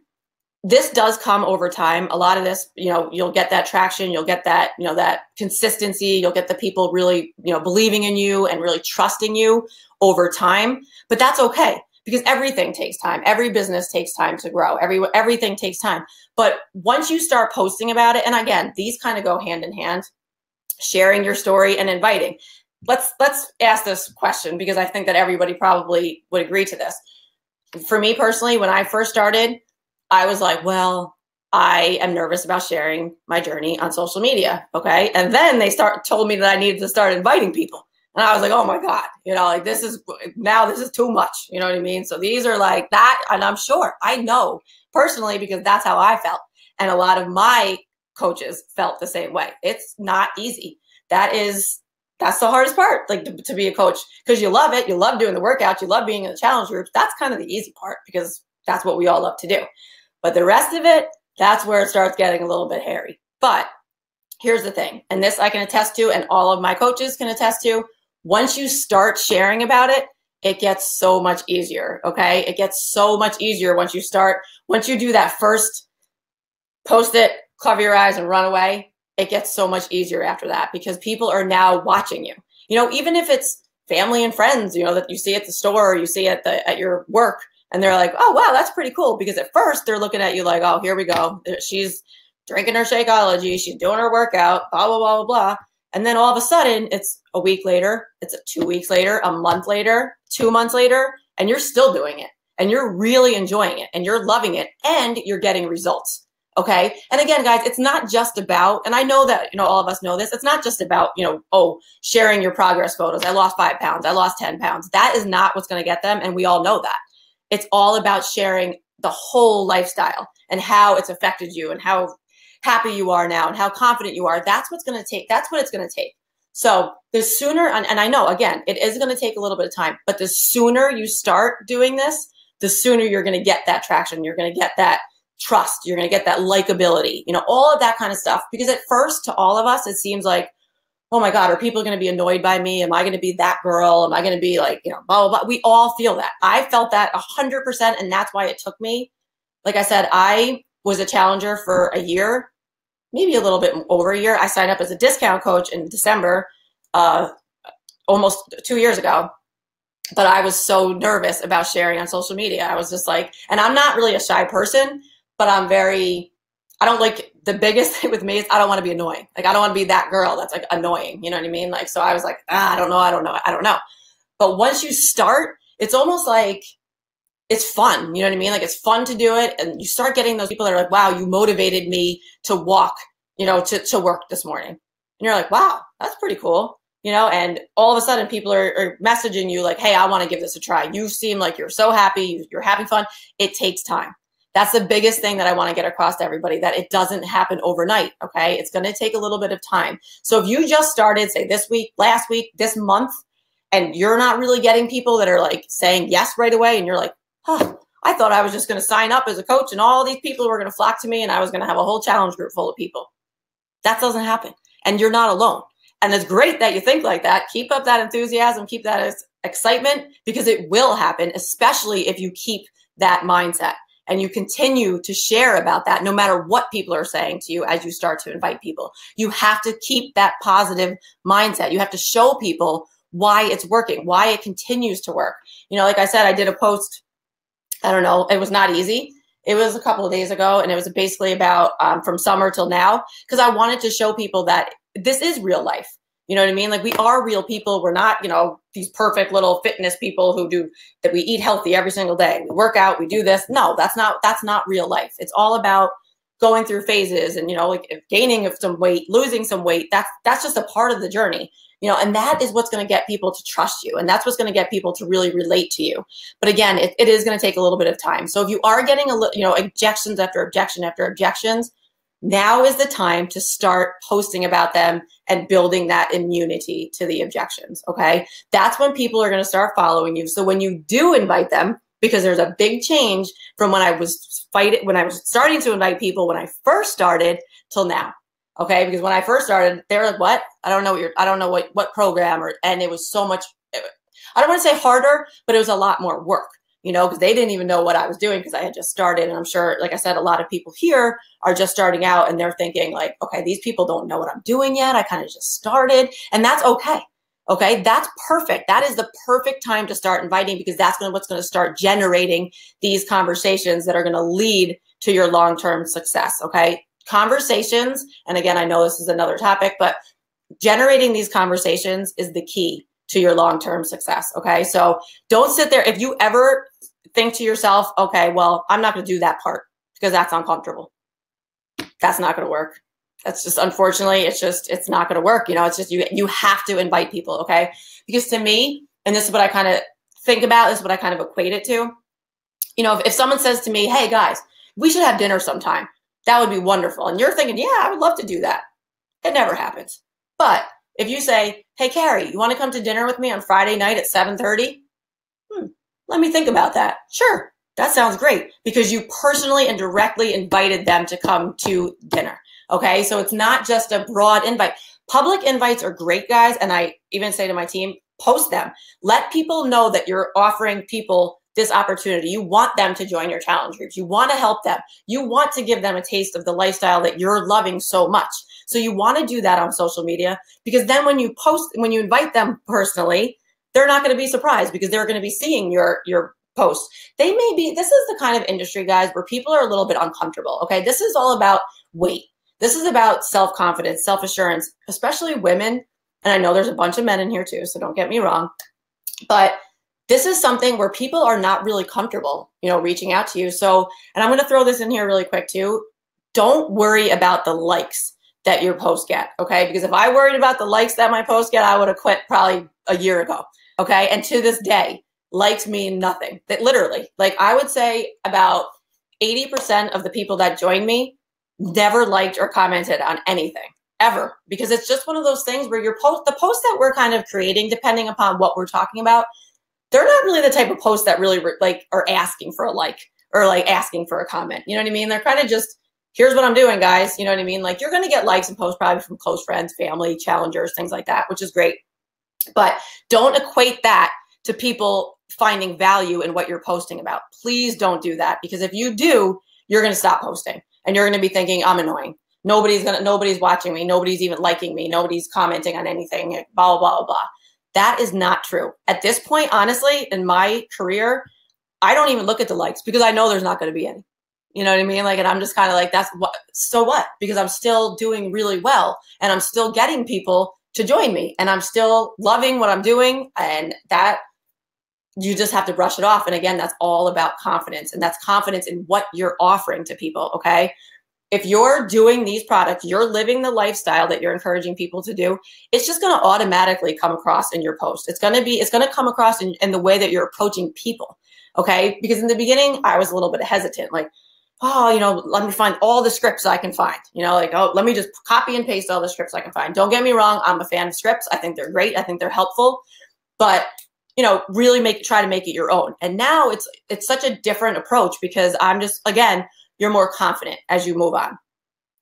this does come over time. A lot of this, you know, you'll get that traction. You'll get that, you know, that consistency. You'll get the people really, you know, believing in you and really trusting you over time. But that's okay, because everything takes time. Every business takes time to grow. Everything takes time. But once you start posting about it, and again, these kind of go hand in hand, sharing your story and inviting. Let's ask this question, because I think that everybody probably would agree to this. For me personally, when I first started, I was like, well, I am nervous about sharing my journey on social media. Okay. And then they told me that I needed to start inviting people. And I was like, oh my God, you know, like this is too much. You know what I mean? So these are like that. And I'm sure, I know personally, because that's how I felt. And a lot of my coaches felt the same way. It's not easy. That's the hardest part, like to be a coach, because you love it. You love doing the workouts. You love being in the challenge groups. That's kind of the easy part, because that's what we all love to do. But the rest of it, that's where it starts getting a little bit hairy. But here's the thing, and this I can attest to, and all of my coaches can attest to, once you start sharing about it, it gets so much easier, okay? It gets so much easier once you do that first post it, cover your eyes and run away. It gets so much easier after that, because people are now watching you. You know, even if it's family and friends, you know, that you see at the store or you see at your work, and they're like, oh, wow, that's pretty cool. Because at first they're looking at you like, oh, here we go. She's drinking her Shakeology. She's doing her workout, blah, blah, blah, blah, blah. And then all of a sudden it's a week later, it's 2 weeks later, a month later, 2 months later, and you're still doing it, and you're really enjoying it, and you're loving it, and you're getting results. Okay. And again, guys, it's not just about, and I know that, you know, all of us know this, it's not just about, you know, oh, sharing your progress photos. I lost 5 pounds. I lost 10 pounds. That is not what's going to get them. And we all know that. It's all about sharing the whole lifestyle and how it's affected you and how happy you are now and how confident you are. That's what's going to take. That's what it's going to take. So the sooner, and I know, again, it is going to take a little bit of time, but the sooner you start doing this, the sooner you're going to get that traction. You're going to get that trust. You're going to get that likability, you know, all of that kind of stuff. Because at first, to all of us, it seems like, oh my God, are people going to be annoyed by me? Am I going to be that girl? Am I going to be like, you know, blah, blah, blah. We all feel that. I felt that 100%. And that's why it took me. Like I said, I was a challenger for a year, maybe a little bit over a year. I signed up as a discount coach in December, almost 2 years ago. But I was so nervous about sharing on social media. I was just like, and I'm not really a shy person, but I'm very I don't like, the biggest thing with me is I don't want to be annoying. Like, I don't want to be that girl that's like annoying. You know what I mean? Like, so I was like, I don't know. But once you start, it's almost like it's fun. You know what I mean? Like, it's fun to do it. And you start getting those people that are like, wow, you motivated me to walk, to work this morning. And you're like, wow, that's pretty cool. And all of a sudden people are messaging you like, hey, I want to give this a try. You seem like you're so happy. You're having fun. It takes time. That's the biggest thing that I want to get across to everybody, that it doesn't happen overnight, okay? It's going to take a little bit of time. So if you just started, say this week, last week, this month, and you're not really getting people that are like saying yes right away, and you're like, I thought I was just going to sign up as a coach and all these people were going to flock to me and I was going to have a whole challenge group full of people. That doesn't happen. And you're not alone. And it's great that you think like that. Keep up that enthusiasm, keep that excitement, because it will happen, especially if you keep that mindset. And you continue to share about that no matter what people are saying to you as you start to invite people. You have to keep that positive mindset. You have to show people why it's working, why it continues to work. Like I said, I did a post, I don't know, it was not easy. It was a couple of days ago, and it was basically about from summer till now, because I wanted to show people that this is real life. You know what I mean? Like, we are real people. We're not, these perfect little fitness people who do that. We eat healthy every single day. We work out. We do this. No, that's not real life. It's all about going through phases and, like gaining some weight, losing some weight. That's just a part of the journey, and that is what's going to get people to trust you. And that's what's going to get people to really relate to you. But again, it is going to take a little bit of time. So if you are getting objections after objection after objections, now is the time to start posting about them and building that immunity to the objections, okay? That's when people are going to start following you. So when you do invite them, because there's a big change from when I was starting to invite people when I first started till now, okay? Because when I first started, they were like, what? I don't know what program, and it was so much, I don't want to say harder, but it was a lot more work. Because they didn't even know what I was doing because I had just started. And I'm sure, like I said, a lot of people here are just starting out and they're thinking like, okay, these people don't know what I'm doing yet. I kind of just started, and that's okay. Okay. That's perfect. That is the perfect time to start inviting, because that's what's going to start generating these conversations that are going to lead to your long-term success. Okay. Conversations. And again, I know this is another topic, but generating these conversations is the key to your long-term success. Okay. So don't sit there. If you ever think to yourself, okay, well, I'm not going to do that part because that's uncomfortable. That's not going to work. That's just, unfortunately, it's not going to work. It's just, you have to invite people. Okay. Because to me, and this is what I kind of think about, this is what I kind of equate it to. If someone says to me, hey guys, we should have dinner sometime, that would be wonderful. And you're thinking, yeah, I would love to do that. It never happens. But if you say, hey, Cari, you want to come to dinner with me on Friday night at 7:30? Let me think about that. Sure, that sounds great, because you personally and directly invited them to come to dinner. Okay, so it's not just a broad invite. Public invites are great, guys. And I even say to my team, post them. Let people know that you're offering people this opportunity. You want them to join your challenge groups. You want to help them. You want to give them a taste of the lifestyle that you're loving so much. So you want to do that on social media, because then when you invite them personally, they're not going to be surprised, because they're going to be seeing your posts. This is the kind of industry, guys, where people are a little bit uncomfortable. Okay. This is all about weight. This is about self-confidence, self-assurance, especially women. And I know there's a bunch of men in here too, so don't get me wrong. But this is something where people are not really comfortable, reaching out to you. So, and I'm going to throw this in here really quick too. Don't worry about the likes that your posts get, okay? Because if I worried about the likes that my posts get, I would have quit probably a year ago, okay? And to this day, likes mean nothing. That literally, like, I would say about 80% of the people that join me never liked or commented on anything, ever. Because it's just one of those things where the posts that we're kind of creating, depending upon what we're talking about, they're not really the type of posts that really are asking for a like or like asking for a comment. You know what I mean? They're kind of just, here's what I'm doing, guys. You know what I mean? Like, you're going to get likes and posts probably from close friends, family, challengers, things like that, which is great. But don't equate that to people finding value in what you're posting about. Please don't do that, because if you do, you're going to stop posting and you're going to be thinking, I'm annoying. Nobody's watching me. Nobody's even liking me. Nobody's commenting on anything, blah, blah, blah, blah. That is not true. At this point, honestly, in my career, I don't even look at the likes, because I know there's not going to be any. You know what I mean? Like, and I'm just kind of like, so what? Because I'm still doing really well and I'm still getting people to join me and I'm still loving what I'm doing, and that you just have to brush it off. And again, that's all about confidence, and that's confidence in what you're offering to people. Okay. If you're doing these products, you're living the lifestyle that you're encouraging people to do, it's just going to automatically come across in your post. It's going to come across in the way that you're approaching people. Okay. Because in the beginning, I was a little bit hesitant, like, oh, let me find all the scripts I can find, like, oh, let me just copy and paste all the scripts I can find. Don't get me wrong. I'm a fan of scripts. I think they're great. I think they're helpful, but really try to make it your own. And now it's such a different approach because I'm just, again, you're more confident as you move on.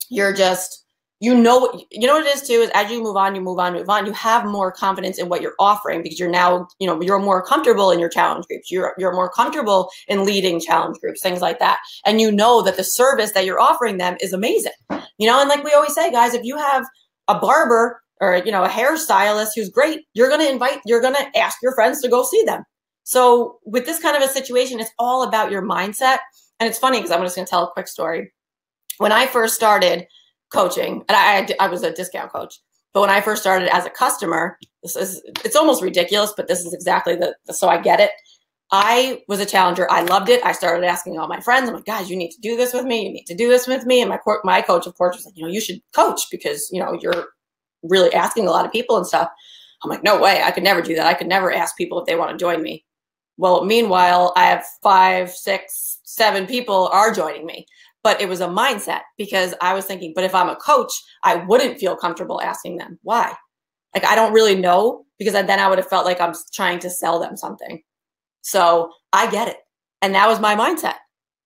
You're just, what it is too, is as you move on, you have more confidence in what you're offering because you're now, you're more comfortable in your challenge groups. You're more comfortable in leading challenge groups, things like that. And you know that the service that you're offering them is amazing. And like we always say, guys, if you have a barber or, a hairstylist who's great, you're going to ask your friends to go see them. So with this kind of a situation, it's all about your mindset. And it's funny because I'm just going to tell a quick story. When I first started coaching, and I was a discount coach, but when I first started as a customer, it's almost ridiculous, but this is exactly so I get it. I was a challenger. I loved it. I started asking all my friends, I'm like, guys, you need to do this with me. You need to do this with me. And my coach, of course, was like, you should coach because, you're really asking a lot of people and stuff. I'm like, no way. I could never do that. I could never ask people if they want to join me. Well, meanwhile, I have 5, 6, 7 people are joining me. But it was a mindset because I was thinking, but if I'm a coach, I wouldn't feel comfortable asking them. Why? Like, I don't really know, because then I would have felt like I'm trying to sell them something. So I get it. And that was my mindset.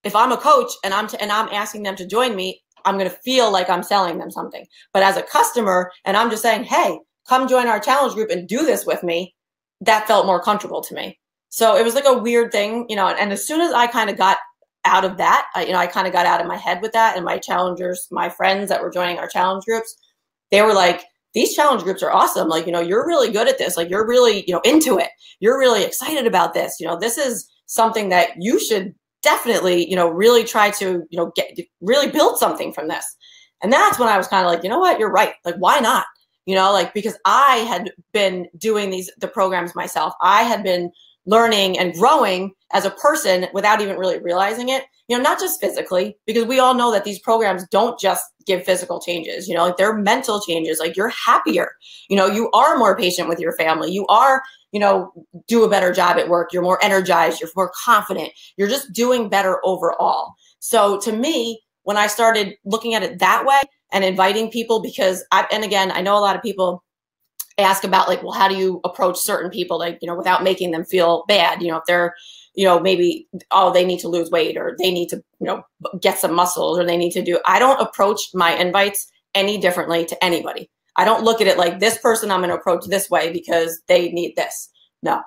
If I'm a coach and I'm asking them to join me, I'm going to feel like I'm selling them something. But as a customer, and I'm just saying, hey, come join our challenge group and do this with me, that felt more comfortable to me. So it was like a weird thing, and as soon as I kind of got out of that, I kind of got out of my head with that. And my challengers, my friends that were joining our challenge groups, they were like, these challenge groups are awesome. Like, you're really good at this. Like, you're really, into it. You're really excited about this. This is something that you should definitely, really try to, really build something from this. And that's when I was kind of like, you know what, you're right. Like, why not? Because I had been doing the programs myself. I had been learning and growing as a person without even really realizing it, not just physically, because we all know that these programs don't just give physical changes, like they're mental changes. Like, you're happier, you are more patient with your family. You are, do a better job at work. You're more energized. You're more confident. You're just doing better overall. So to me, when I started looking at it that way and inviting people, because and again, I know a lot of people ask about, like, well, how do you approach certain people, like, without making them feel bad, if they're, maybe, oh, they need to lose weight, or they need to, get some muscles, or they need to do, I don't approach my invites any differently to anybody. I don't look at it like, this person I'm going to approach this way because they need this. No,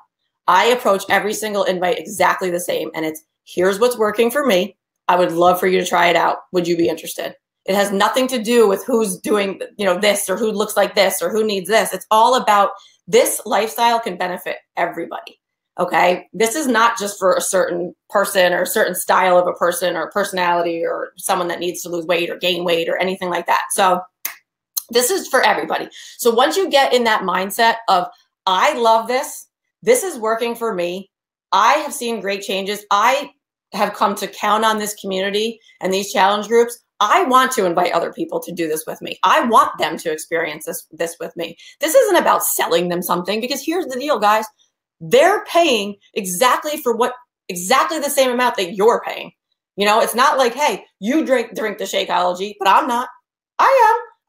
I approach every single invite exactly the same. And it's, here's what's working for me. I would love for you to try it out. Would you be interested? It has nothing to do with who's doing, this, or who looks like this, or who needs this. It's all about, this lifestyle can benefit everybody. Okay. This is not just for a certain person or a certain style of a person or personality or someone that needs to lose weight or gain weight or anything like that. So this is for everybody. So once you get in that mindset of, I love this, this is working for me, I have seen great changes, I have come to count on this community and these challenge groups, I want to invite other people to do this with me. I want them to experience this with me. This isn't about selling them something, because here's the deal, guys. They're paying exactly the same amount that you're paying. It's not like, hey, you drink the Shakeology, but I'm not.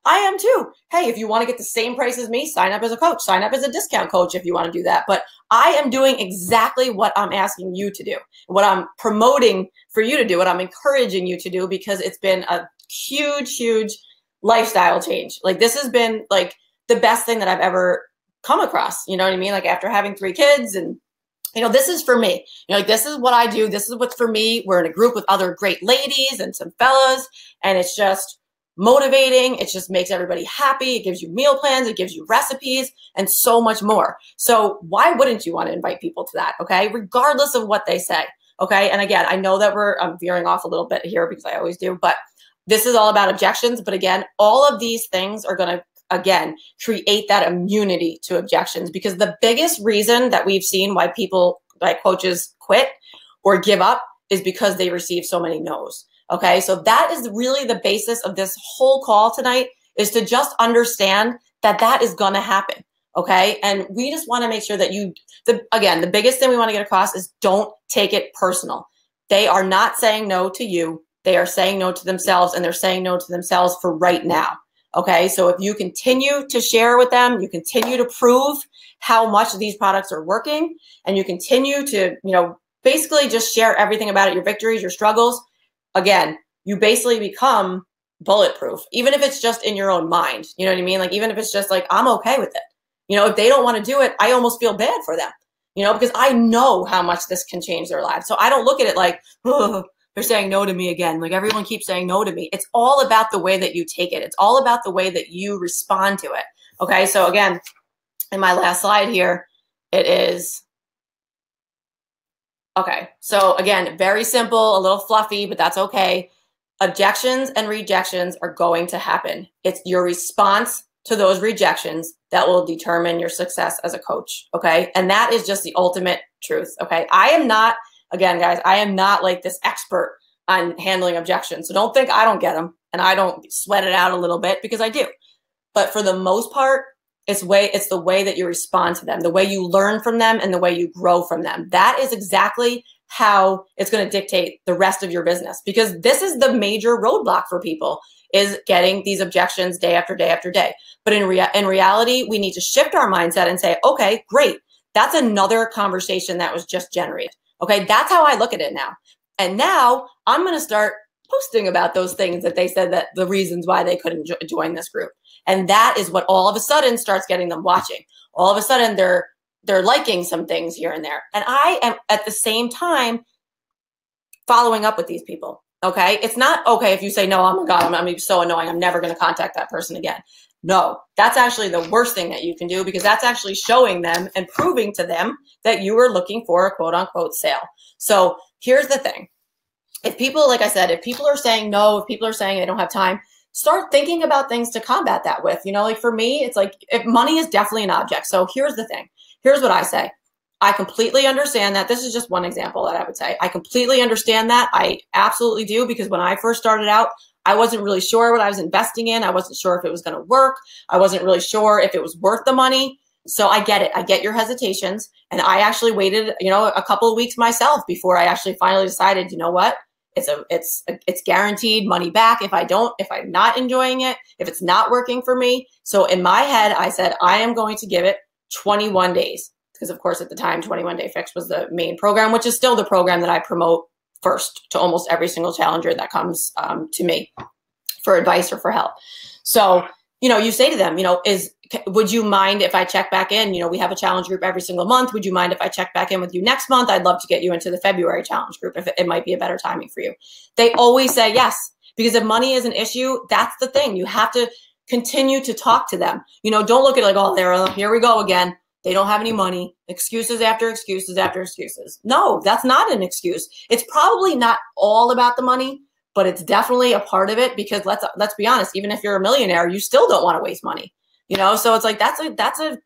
I am too. Hey, if you want to get the same price as me, sign up as a coach, sign up as a discount coach if you want to do that. But I am doing exactly what I'm asking you to do, what I'm promoting for you to do, what I'm encouraging you to do, because it's been a huge, huge lifestyle change. Like, this has been like the best thing that I've ever come across. You know what I mean? Like, after having 3 kids, and this is for me. Like, this is what I do. This is what's for me. We're in a group with other great ladies and some fellas, and it's just motivating. It just makes everybody happy. It gives you meal plans. It gives you recipes and so much more. So why wouldn't you want to invite people to that? Okay. Regardless of what they say. Okay. And again, I know that I'm veering off a little bit here because I always do, but this is all about objections. But again, all of these things are going to, again, create that immunity to objections, because the biggest reason that we've seen why people, like coaches, quit or give up is because they receive so many no's. Okay. So that is really the basis of this whole call tonight, is to just understand that that is going to happen. Okay. And we just want to make sure that again, the biggest thing we want to get across is don't take it personal. They are not saying no to you. They are saying no to themselves, and they're saying no to themselves for right now. Okay. So if you continue to share with them, you continue to prove how much these products are working, and you continue to, basically just share everything about it, your victories, your struggles. Again, you basically become bulletproof, even if it's just in your own mind. You know what I mean? Like, even if it's just like, I'm okay with it. If they don't want to do it, I almost feel bad for them, because I know how much this can change their lives. So I don't look at it like, oh, they're saying no to me again. Like, everyone keeps saying no to me. It's all about the way that you take it. It's all about the way that you respond to it. Okay. So again, in my last slide here, it is, okay. So again, very simple, a little fluffy, but that's okay. Objections and rejections are going to happen. It's your response to those rejections that will determine your success as a coach. Okay. And that is just the ultimate truth. Okay. I am not, again, guys, I am not like this expert on handling objections. So don't think I don't get them and I don't sweat it out a little bit, because I do. But for the most part, it's the way that you respond to them, the way you learn from them, and the way you grow from them. That is exactly how it's going to dictate the rest of your business, because this is the major roadblock for people, is getting these objections day after day after day. But in reality, we need to shift our mindset and say, okay, great. That's another conversation that was just generated. Okay, that's how I look at it now. And now I'm going to start posting about those things that they said, that the reasons why they couldn't join this group. And that is what all of a sudden starts getting them watching. All of a sudden they're liking some things here and there. And I am at the same time following up with these people. Okay. It's not okay if you say, no, oh my God, I'm going to be so annoying, I'm never going to contact that person again. No, that's actually the worst thing that you can do, because that's actually showing them and proving to them that you are looking for a quote unquote sale. So here's the thing. If people, like I said, if people are saying no, if people are saying they don't have time, start thinking about things to combat that with. Like for me, it's like, if money is definitely an object. So here's the thing. Here's what I say. I completely understand that. This is just one example that I would say. I completely understand that. I absolutely do, because when I first started out, I wasn't really sure what I was investing in. I wasn't sure if it was going to work. I wasn't really sure if it was worth the money. So I get it. I get your hesitations. And I actually waited, a couple of weeks myself before I actually finally decided, you know what? It's guaranteed money back if I'm not enjoying it, if it's not working for me. So in my head, I said, I am going to give it 21 days. Because of course, at the time, 21 Day Fix was the main program, which is still the program that I promote first to almost every single challenger that comes to me for advice or for help. So, you say to them, would you mind if I check back in? We have a challenge group every single month. Would you mind if I check back in with you next month? I'd love to get you into the February challenge group if it might be a better timing for you. They always say yes, because if money is an issue, that's the thing. You have to continue to talk to them. Don't look at it like, oh, here we go again. They don't have any money, excuses after excuses after excuses. No, that's not an excuse. It's probably not all about the money, but it's definitely a part of it, because let's be honest, even if you're a millionaire, you still don't want to waste money. So it's like, that's a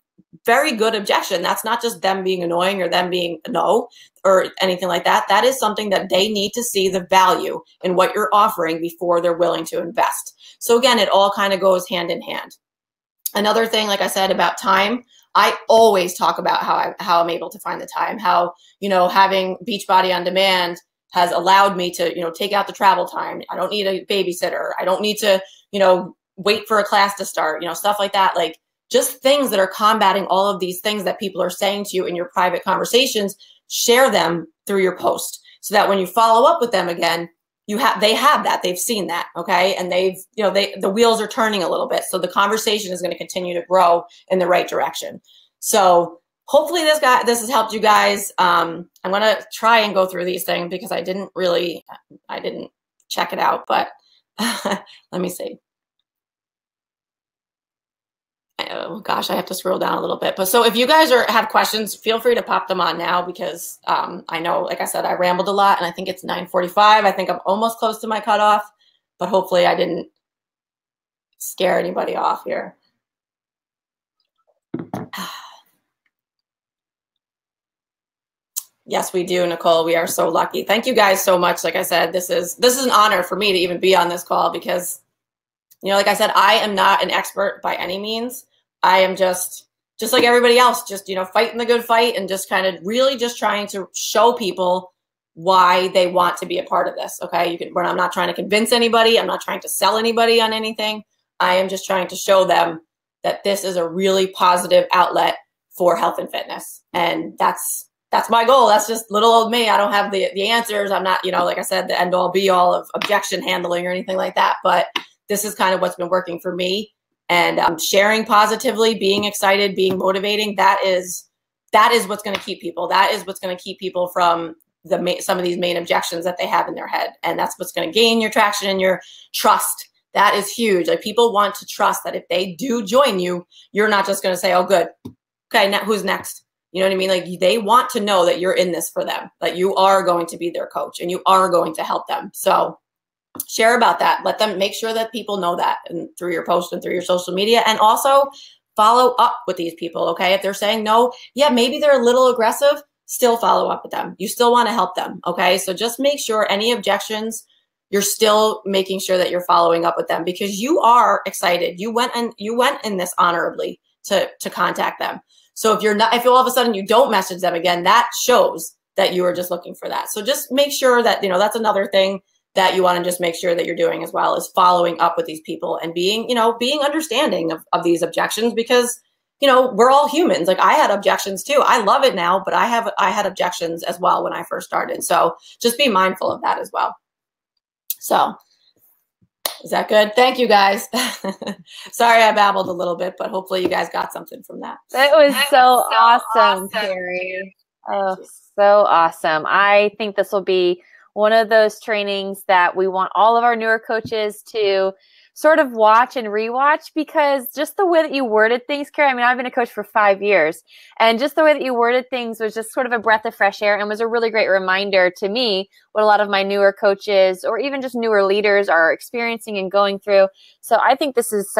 very good objection. That's not just them being annoying or them being no or anything like that. That is something that they need to see the value in what you're offering before they're willing to invest. So again, it all kind of goes hand in hand. Another thing, like I said, about time, I always talk about how I'm able to find the time, how, having Beachbody on demand has allowed me to, take out the travel time. I don't need a babysitter. I don't need to, wait for a class to start, stuff like that. Like, just things that are combating all of these things that people are saying to you in your private conversations. Share them through your post, so that when you follow up with them again, they have that, they've seen that. Okay. And the wheels are turning a little bit. So the conversation is going to continue to grow in the right direction. So hopefully this has helped you guys. I'm going to try and go through these things, because I didn't check it out, but let me see. oh gosh, I have to scroll down a little bit. But so if you guys have questions, feel free to pop them on now, because I know, like I said, I rambled a lot, and I think it's 9:45. I think I'm almost close to my cutoff, but hopefully I didn't scare anybody off here. Yes, we do, Nicole. We are so lucky. Thank you guys so much. Like I said, this is an honor for me to even be on this call, because, you know, like I said, I am not an expert by any means. I am just like everybody else, just, you know, fighting the good fight, and just kind of really just trying to show people why they want to be a part of this. Okay. I'm not trying to convince anybody. I'm not trying to sell anybody on anything. I am just trying to show them that this is a really positive outlet for health and fitness. And that's my goal. That's just little old me. I don't have the answers. I'm not, you know, like I said, the end all be all of objection handling or anything like that. But this is kind of what's been working for me. And sharing positively, being excited, being motivating, that is what's going to keep people. That is what's going to keep people from some of these main objections that they have in their head. And that's what's going to gain your traction and your trust. That is huge. Like, people want to trust that if they do join you, you're not just going to say, oh, good. Okay, now who's next? You know what I mean? Like, they want to know that you're in this for them, that you are going to be their coach and you are going to help them. So share about that. Let them, make sure that people know that, and through your post and through your social media, and also follow up with these people. Okay. If they're saying no, yeah, maybe they're a little aggressive, still follow up with them. You still want to help them. Okay. So just make sure any objections, you're still making sure that you're following up with them, because you are excited. You went in this honorably to contact them. So if all of a sudden you don't message them again, that shows that you were just looking for that. So just make sure that, you know, that's another thing that you want to just make sure that you're doing as well, is following up with these people and being understanding of these objections, because, you know, we're all humans. Like, I had objections too. I love it now, but I had objections as well when I first started. So just be mindful of that as well. So is that good? Thank you, guys. Sorry I babbled a little bit, but hopefully you guys got something from that. That was so awesome, Cari. Oh, so awesome. I think this will be one of those trainings that we want all of our newer coaches to sort of watch and rewatch, because just the way that you worded things, Cari, I mean, I've been a coach for 5 years, and just the way that you worded things was just sort of a breath of fresh air, and was a really great reminder to me what a lot of my newer coaches, or even just newer leaders, are experiencing and going through. So I think this is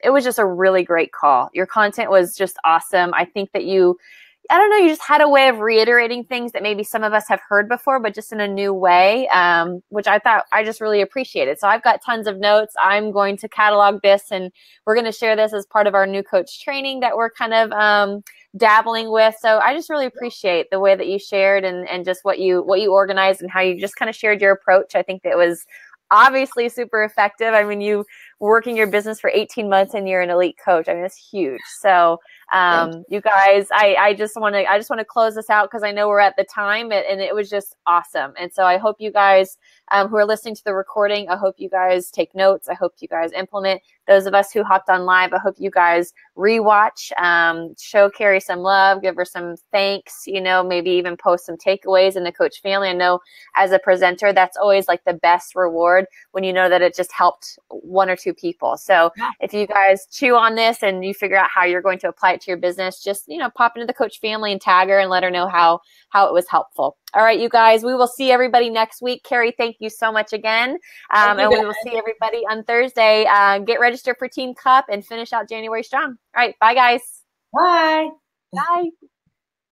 it was just a really great call. Your content was just awesome. I think that you just had a way of reiterating things that maybe some of us have heard before, but just in a new way, which I thought I just really appreciated. So I've got tons of notes. I'm going to catalog this, and we're going to share this as part of our new coach training that we're kind of dabbling with. So I just really appreciate the way that you shared, and just what you organized, and how you just kind of shared your approach. I think that was obviously super effective. I mean, you working your business for 18 months and you're an elite coach. I mean, it's huge. So you guys, I just want to close this out, because I know we're at the time, and it was just awesome. And so I hope you guys who are listening to the recording, I hope you guys take notes. I hope you guys implement. Those of us who hopped on live, I hope you guys rewatch, show Cari some love, give her some thanks, you know, maybe even post some takeaways in the coach family. I know as a presenter, that's always like the best reward, when you know that it just helped one or two people. So if you guys chew on this and you figure out how you're going to apply it to your business, just, you know, pop into the coach family and tag her and let her know how it was helpful. All right, you guys, we will see everybody next week. Cari, thank you so much again. And we will see everybody on Thursday. Get registered for Team Cup and finish out January strong. All right, bye guys. Bye. Bye.